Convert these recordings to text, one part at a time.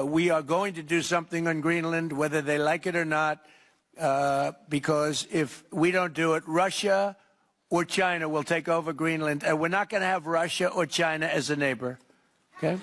We are going to do something on Greenland, whether they like it or not, because if we don't do it, Russia or China will take over Greenland, and we're not going to have Russia or China as a neighbor. Okay?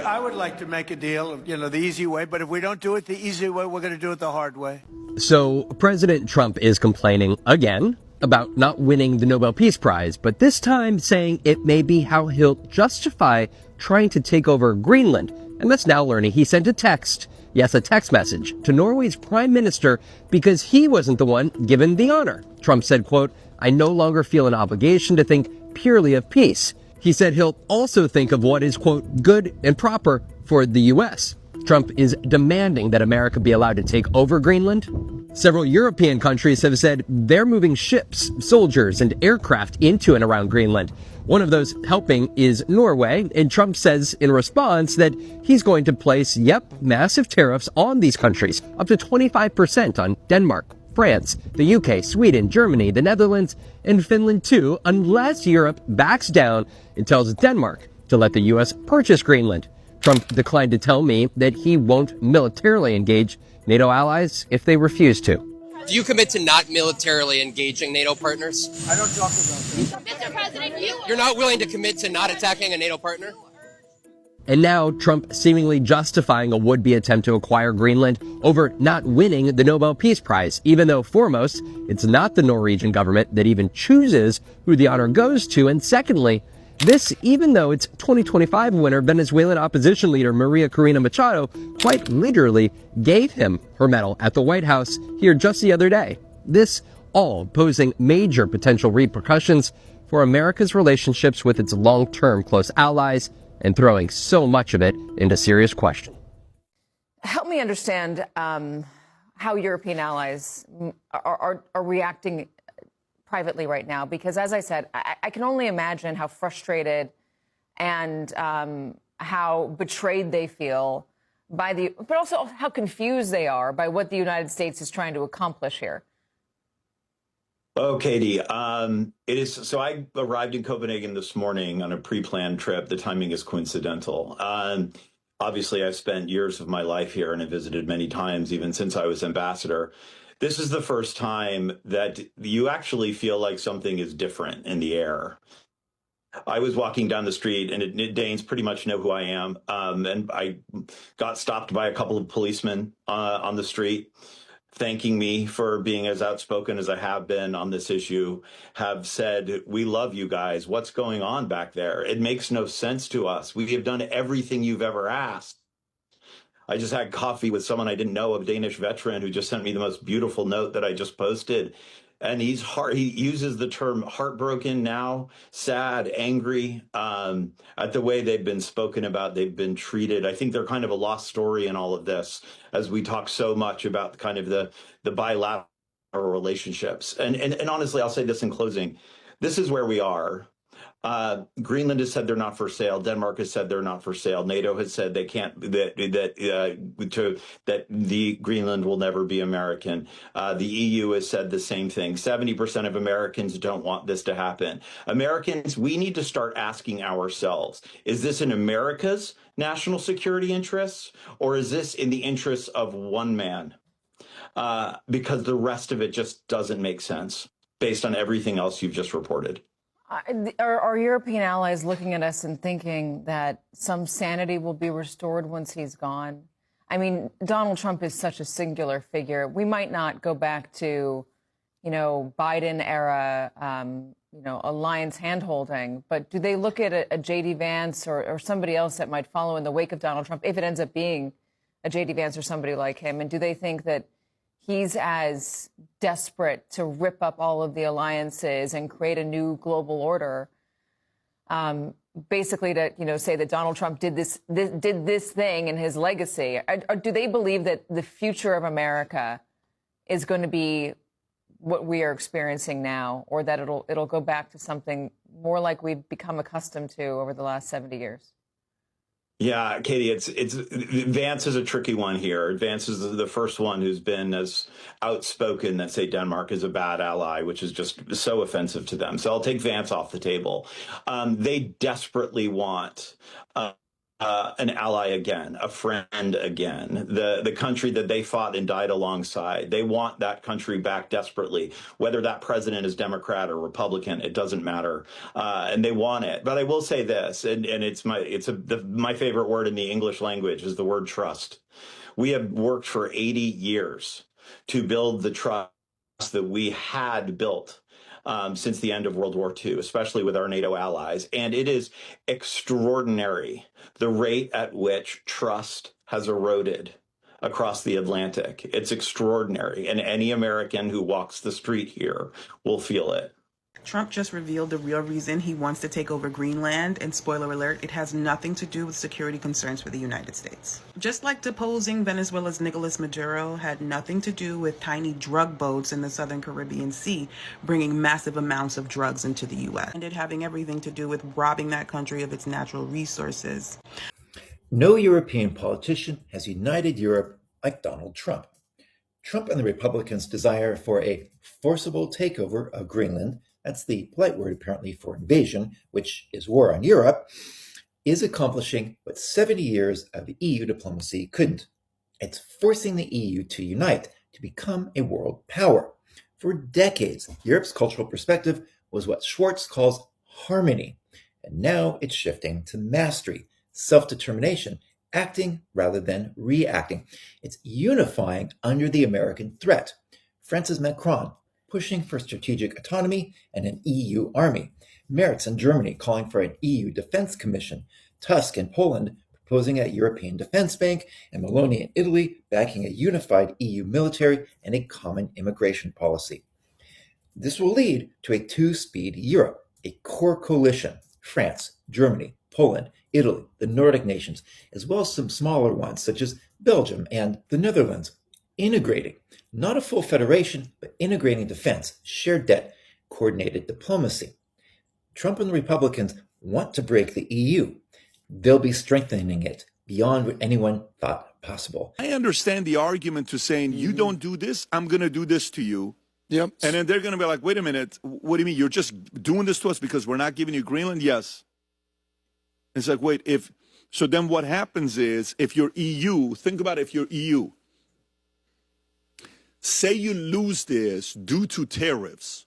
I would like to make a deal, the easy way, but if we don't do it the easy way, we're going to do it the hard way. So President Trump is complaining again about not winning the Nobel Peace Prize, but this time saying it may be how he'll justify trying to take over Greenland. And that's now learning he sent a text message to Norway's prime minister because he wasn't the one given the honor. Trump said, quote, "I no longer feel an obligation to think purely of peace." He said he'll also think of what is, quote, good and proper for the U.S. Trump is demanding that America be allowed to take over Greenland. Several European countries have said they're moving ships, soldiers, and aircraft into and around Greenland. One of those helping is Norway, and Trump says in response that he's going to place, massive tariffs on these countries, up to 25% on Denmark, France, the UK, Sweden, Germany, the Netherlands, and Finland too, unless Europe backs down and tells Denmark to let the U.S. purchase Greenland. Trump declined to tell me that he won't militarily engage NATO allies if they refuse to. Do you commit to not militarily engaging NATO partners? I don't talk about that. Mr. President, You're not willing to commit to not attacking a NATO partner? And now Trump seemingly justifying a would-be attempt to acquire Greenland over not winning the Nobel Peace Prize, even though foremost, it's not the Norwegian government that even chooses who the honor goes to. And secondly, this, even though it's 2025 winner, Venezuelan opposition leader Maria Corina Machado quite literally gave him her medal at the White House here just the other day. This all posing major potential repercussions for America's relationships with its long-term close allies and throwing so much of it into serious question. Help me understand how European allies are reacting privately right now, because as I said, I can only imagine how frustrated and how betrayed they feel but also how confused they are by what the United States is trying to accomplish here. Oh, Katie, it is. So I arrived in Copenhagen this morning on a pre-planned trip. The timing is coincidental. Obviously, I've spent years of my life here and have visited many times, even since I was ambassador. This is the first time that you actually feel like something is different in the air. I was walking down the street, and Danes pretty much know who I am, and I got stopped by a couple of policemen on the street, thanking me for being as outspoken as I have been on this issue, have said, "We love you guys. What's going on back there? It makes no sense to us. We have done everything you've ever asked." I just had coffee with someone I didn't know, a Danish veteran, who just sent me the most beautiful note that I just posted. And he uses the term heartbroken now, sad, angry, at the way they've been spoken about, they've been treated. I think they're kind of a lost story in all of this, as we talk so much about kind of the bilateral relationships. And honestly, I'll say this in closing. This is where we are. Greenland has said they're not for sale. Denmark has said they're not for sale. NATO has said they can't, that the Greenland will never be American. The EU has said the same thing. 70% of Americans don't want this to happen. Americans, we need to start asking ourselves, is this in America's national security interests, or is this in the interests of one man? Because the rest of it just doesn't make sense based on everything else you've just reported. Are European allies looking at us and thinking that some sanity will be restored once he's gone? I mean, Donald Trump is such a singular figure. We might not go back to, Biden era, alliance handholding, but do they look at a J.D. Vance or somebody else that might follow in the wake of Donald Trump, if it ends up being a J.D. Vance or somebody like him, and do they think that he's as desperate to rip up all of the alliances and create a new global order, basically to say that Donald Trump did this thing in his legacy? Or do they believe that the future of America is going to be what we are experiencing now, or that it'll go back to something more like we've become accustomed to over the last 70 years? Yeah, Katie, it's Vance is a tricky one here. Vance is the first one who's been as outspoken that say Denmark is a bad ally, which is just so offensive to them. So I'll take Vance off the table. They desperately want an ally again, a friend again, the country that they fought and died alongside. They want that country back desperately, whether that president is Democrat or Republican, it doesn't matter, and they want it. But I will say this, and my favorite word in the English language is the word trust. We have worked for 80 years to build the trust that we had built since the end of World War II, especially with our NATO allies. And it is extraordinary the rate at which trust has eroded across the Atlantic. It's extraordinary. And any American who walks the street here will feel it. Trump just revealed the real reason he wants to take over Greenland, and spoiler alert, it has nothing to do with security concerns for the United States. Just like deposing Venezuela's Nicolas Maduro had nothing to do with tiny drug boats in the southern Caribbean Sea bringing massive amounts of drugs into the U.S. And it having everything to do with robbing that country of its natural resources. No European politician has united Europe like Donald Trump. Trump and the Republicans' desire for a forcible takeover of Greenland, that's the polite word apparently for invasion, which is war on Europe, is accomplishing what 70 years of EU diplomacy couldn't. It's forcing the EU to unite, to become a world power. For decades, Europe's cultural perspective was what Schwartz calls harmony, and now it's shifting to mastery, self-determination, acting rather than reacting. It's unifying under the American threat. Francis Macron pushing for strategic autonomy and an EU army. Merz in Germany calling for an EU defense commission. Tusk in Poland proposing a European defense bank, and Meloni in Italy backing a unified EU military and a common immigration policy. This will lead to a two-speed Europe, a core coalition. France, Germany, Poland, Italy, the Nordic nations, as well as some smaller ones such as Belgium and the Netherlands, integrating, not a full federation, but integrating defense, shared debt, coordinated diplomacy. Trump and the Republicans want to break the EU. They'll be strengthening it beyond what anyone thought possible. I understand the argument to saying, you don't do this, I'm going to do this to you. Yep. And then they're going to be like, wait a minute, what do you mean? You're just doing this to us because we're not giving you Greenland? Yes. It's like, wait, so then what happens is, if you're EU, think about if you're EU. Say you lose this due to tariffs.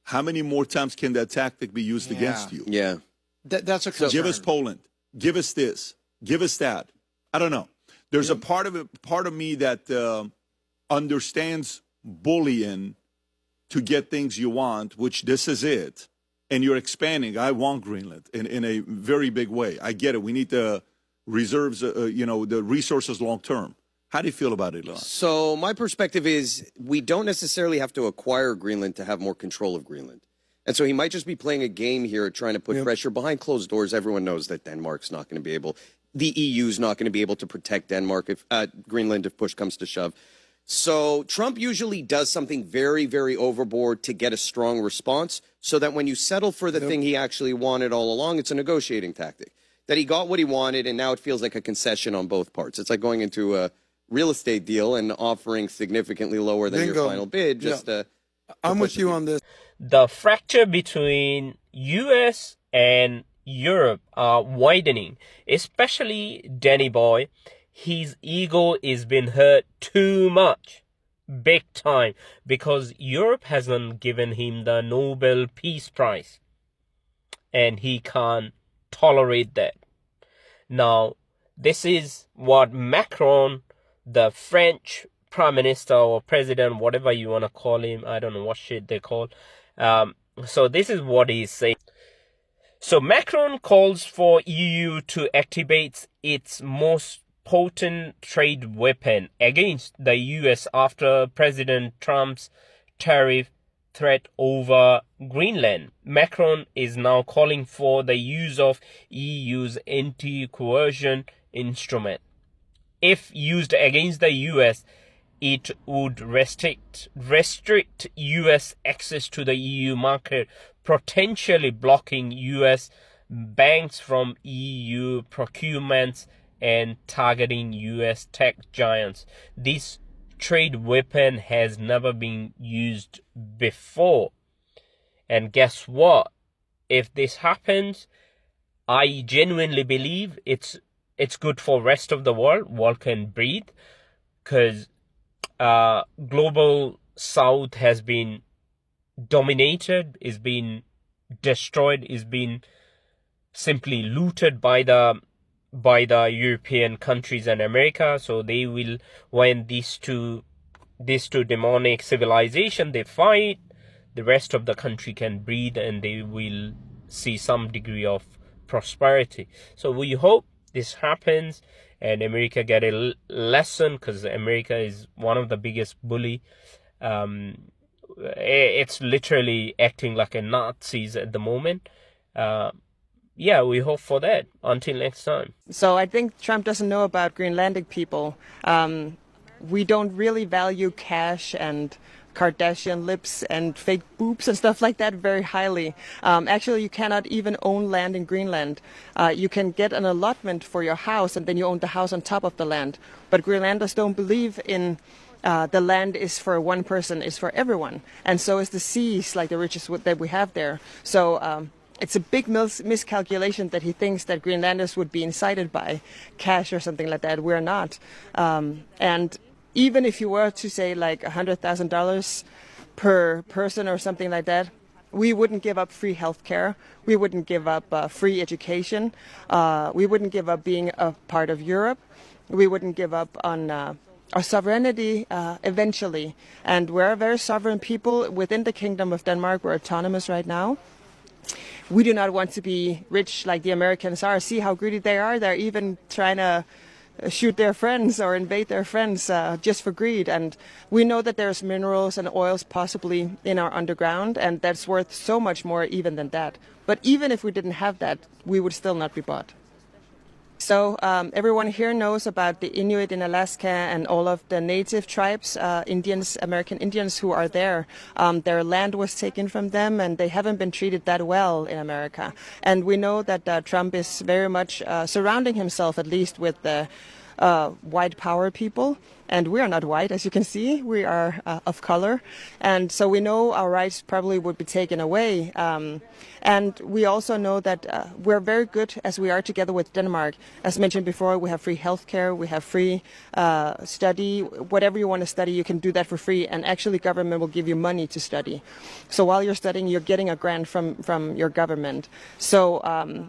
How many more times can that tactic be used against you? Yeah. That's a concern. Give us Poland. Give us this. Give us that. I don't know. There's a part of me that understands bullying to get things you want, which this is it. And you're expanding. I want Greenland in a very big way. I get it. We need the reserves, the resources long term. How do you feel about it, Elon? So my perspective is we don't necessarily have to acquire Greenland to have more control of Greenland. And so he might just be playing a game here trying to put pressure behind closed doors. Everyone knows that Denmark's not going to be able, the EU's not going to be able to protect Denmark, Greenland, if push comes to shove. So Trump usually does something very, very overboard to get a strong response so that when you settle for the thing he actually wanted all along, it's a negotiating tactic. That he got what he wanted, and now it feels like a concession on both parts. It's like going into a real estate deal and offering significantly lower than your final bid. I'm with you on this. The fracture between US and Europe are widening, especially Danny Boy. His ego is being hurt too much, big time, because Europe hasn't given him the Nobel Peace Prize, and he can't tolerate that. Now, this is what Macron, the French Prime Minister or President, whatever you want to call him, I don't know what shit they call. So this is what he's saying. So Macron calls for EU to activate its most potent trade weapon against the US after President Trump's tariff threat over Greenland. Macron is now calling for the use of EU's anti-coercion instrument. If used against the US, it would restrict US access to the EU market, potentially blocking US banks from EU procurements and targeting US tech giants. This trade weapon has never been used before. And guess what? If this happens, I genuinely believe it's good for rest of the world. World can breathe, because global South has been dominated, is being destroyed, is being simply looted by the European countries and America. So they will, when these two demonic civilization they fight, the rest of the country can breathe and they will see some degree of prosperity. So we hope this happens and America get a lesson, because America is one of the biggest bully. It's literally acting like a Nazis at the moment. Yeah, we hope for that. Until next time. So I think Trump doesn't know about Greenlandic people. We don't really value cash and Kardashian lips and fake boobs and stuff like that very highly. Actually, you cannot even own land in Greenland. You can get an allotment for your house and then you own the house on top of the land. But Greenlanders don't believe in the land is for one person, is for everyone. And so is the seas, like the riches that we have there. So it's a big miscalculation that he thinks that Greenlanders would be incited by cash or something like that. We're not. And even if you were to say like $100,000 per person or something like that, we wouldn't give up free healthcare. We wouldn't give up free education. We wouldn't give up being a part of Europe. We wouldn't give up on our sovereignty eventually. And we're a very sovereign people within the Kingdom of Denmark. We're autonomous right now. We do not want to be rich like the Americans are. See how greedy they are. They're even trying to shoot their friends or invade their friends just for greed. And we know that there's minerals and oils possibly in our underground, and that's worth so much more even than that. But even if we didn't have that, we would still not be bought. So everyone here knows about the Inuit in Alaska and all of the native tribes, Indians, American Indians who are there. Their land was taken from them and they haven't been treated that well in America. And we know that Trump is very much surrounding himself, at least with the white power people. And we are not white, as you can see. We are of color. And so we know our rights probably would be taken away. And we also know that we're very good as we are together with Denmark. As mentioned before, we have free healthcare, we have free study. Whatever you want to study, you can do that for free. And actually, government will give you money to study. So while you're studying, you're getting a grant from your government. So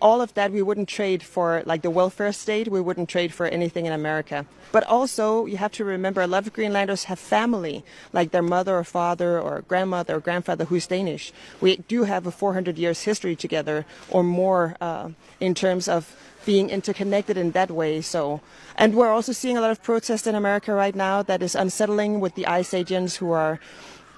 all of that we wouldn't trade for, like the welfare state. We wouldn't trade for anything in America. But also, you have to remember, a lot of Greenlanders have family, like their mother or father or grandmother or grandfather who's Danish. We do have a 400 years history together or more in terms of being interconnected in that way. So, and we're also seeing a lot of protest in America right now that is unsettling, with the ICE agents who are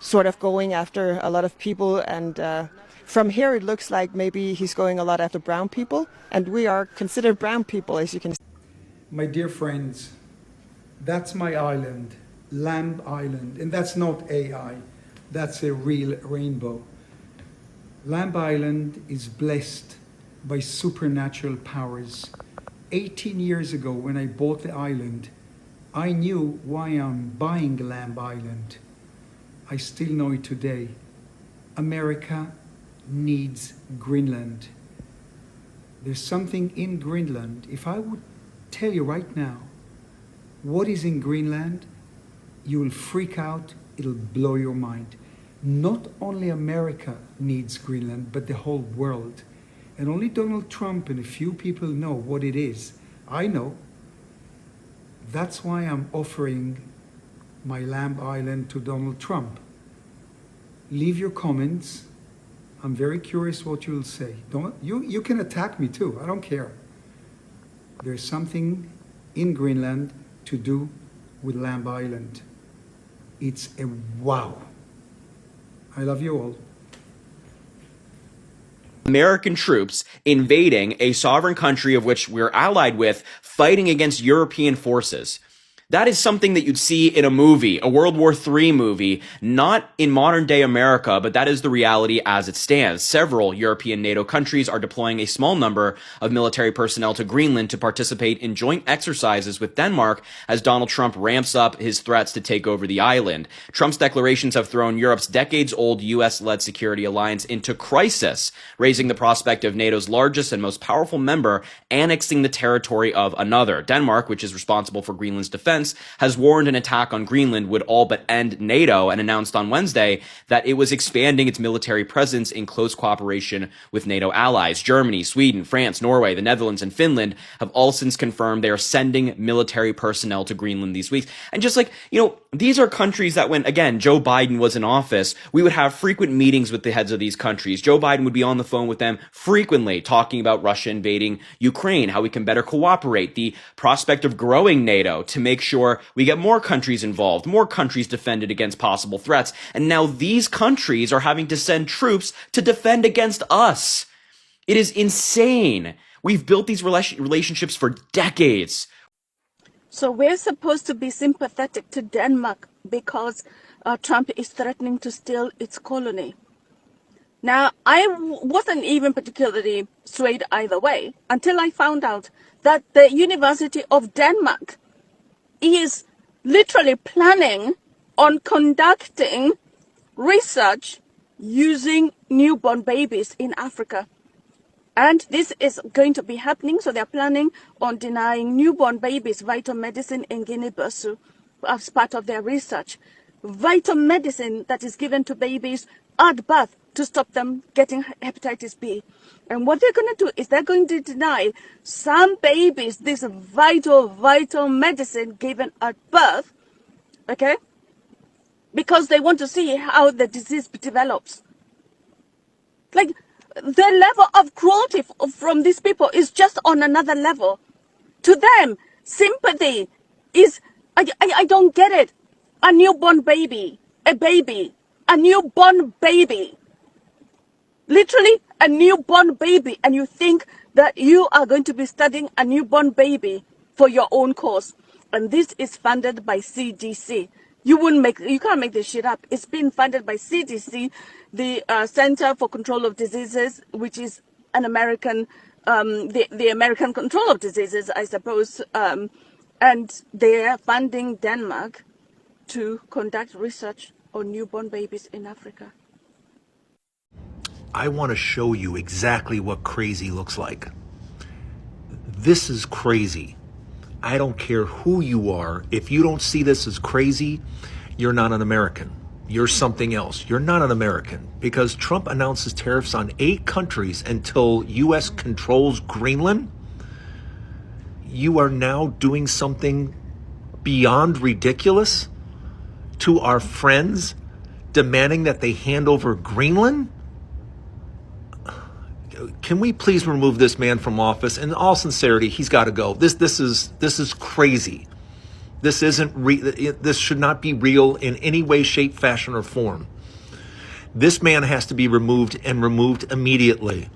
sort of going after a lot of people. And from here, it looks like maybe he's going a lot after brown people, and we are considered brown people, as you can see. My dear friends, that's my island, Lamb Island, and that's not AI, that's a real rainbow. Lamb Island is blessed by supernatural powers. 18 years ago, when I bought the island, I knew why I'm buying Lamb Island. I still know it today. America needs Greenland. There's something in Greenland. If I would tell you right now what is in Greenland, you will freak out. It'll blow your mind. Not only America needs Greenland, but the whole world. And only Donald Trump and a few people know what it is. I know. That's why I'm offering my Lamb Island to Donald Trump. Leave your comments. I'm very curious what you'll say. You can attack me too. I don't care. There's something in Greenland to do with Lamb Island. It's a wow. I love you all. American troops invading a sovereign country of which we're allied with, fighting against European forces. That is something that you'd see in a movie, a World War III movie, not in modern day America, but that is the reality as it stands. Several European NATO countries are deploying a small number of military personnel to Greenland to participate in joint exercises with Denmark as Donald Trump ramps up his threats to take over the island. Trump's declarations have thrown Europe's decades-old US-led security alliance into crisis, raising the prospect of NATO's largest and most powerful member annexing the territory of another. Denmark, which is responsible for Greenland's defense, has warned an attack on Greenland would all but end NATO and announced on Wednesday that it was expanding its military presence in close cooperation with NATO allies. Germany, Sweden, France, Norway, the Netherlands, and Finland have all since confirmed they are sending military personnel to Greenland these weeks. And just like, these are countries that when, again, Joe Biden was in office, we would have frequent meetings with the heads of these countries. Joe Biden would be on the phone with them frequently talking about Russia invading Ukraine, how we can better cooperate, the prospect of growing NATO to make sure we get more countries involved, more countries defended against possible threats. And now these countries are having to send troops to defend against us. It is insane. We've built these relationships for decades. So we're supposed to be sympathetic to Denmark because Trump is threatening to steal its colony. Now, I wasn't even particularly swayed either way until I found out that the University of Denmark is literally planning on conducting research using newborn babies in Africa. And this is going to be happening, so they're planning on denying newborn babies vital medicine in Guinea-Bissau as part of their research. Vital medicine that is given to babies at birth to stop them getting hepatitis B. And what they're going to do is they're going to deny some babies this vital medicine given at birth, okay? Because they want to see how the disease develops. Like, the level of cruelty from these people is just on another level. To them, sympathy is, I don't get it. A newborn baby, a newborn baby. Literally a newborn baby, and you think that you are going to be studying a newborn baby for your own cause. And this is funded by CDC. You can't make this shit up. It's been funded by CDC, the Center for Control of Diseases, which is an American, the American Control of Diseases, I suppose. And they're funding Denmark to conduct research on newborn babies in Africa. I want to show you exactly what crazy looks like. This is crazy. I don't care who you are. If you don't see this as crazy, you're not an American. You're something else. You're not an American because Trump announces tariffs on 8 countries until U.S. controls Greenland. You are now doing something beyond ridiculous to our friends, demanding that they hand over Greenland. Can we please remove this man from office? In all sincerity, he's got to go. This is crazy. This this should not be real in any way, shape, fashion, or form. This man has to be removed and removed immediately.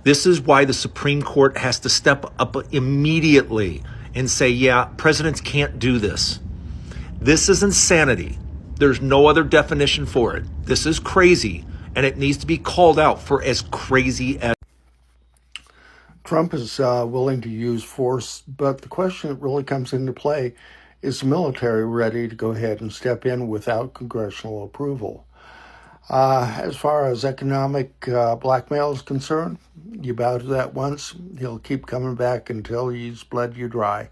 This is why the Supreme Court has to step up immediately and say, yeah, presidents can't do this. This is insanity. There's no other definition for it. This is crazy. And it needs to be called out for as crazy as. Trump is willing to use force, but the question that really comes into play is the military ready to go ahead and step in without congressional approval? As far as economic blackmail is concerned, you bow to that once, he'll keep coming back until he's bled you dry.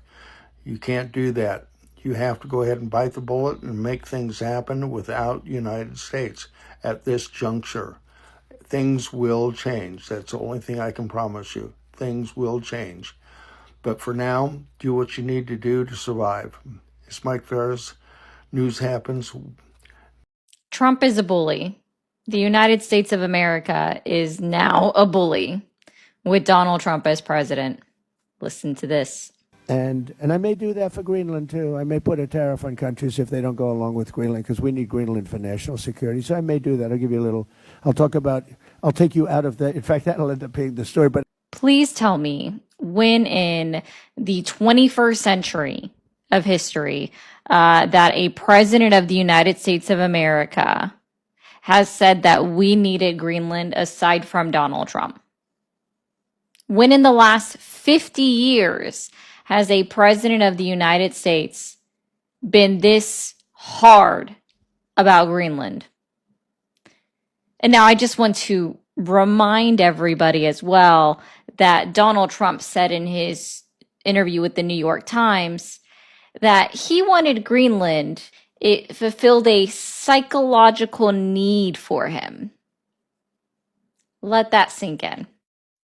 You can't do that. You have to go ahead and bite the bullet and make things happen without the United States. At this juncture, things will change. That's the only thing I can promise you. Things will change. But for now, do what you need to do to survive. It's Mike Ferris. News happens. Trump is a bully. The United States of America is now a bully with Donald Trump as president. Listen to this. And I may do that for Greenland, too. I may put a tariff on countries if they don't go along with Greenland, because we need Greenland for national security. So I may do that. I'll give you a little, I'll take you out of the, in fact, that'll end up being the story. But please tell me when in the 21st century, of history that a president of the United States of America has said that we needed Greenland aside from Donald Trump? When in the last 50 years has a president of the United States been this hard about Greenland? And now I just want to remind everybody as well that Donald Trump said in his interview with the New York Times that he wanted Greenland. It fulfilled a psychological need for him. Let that sink in.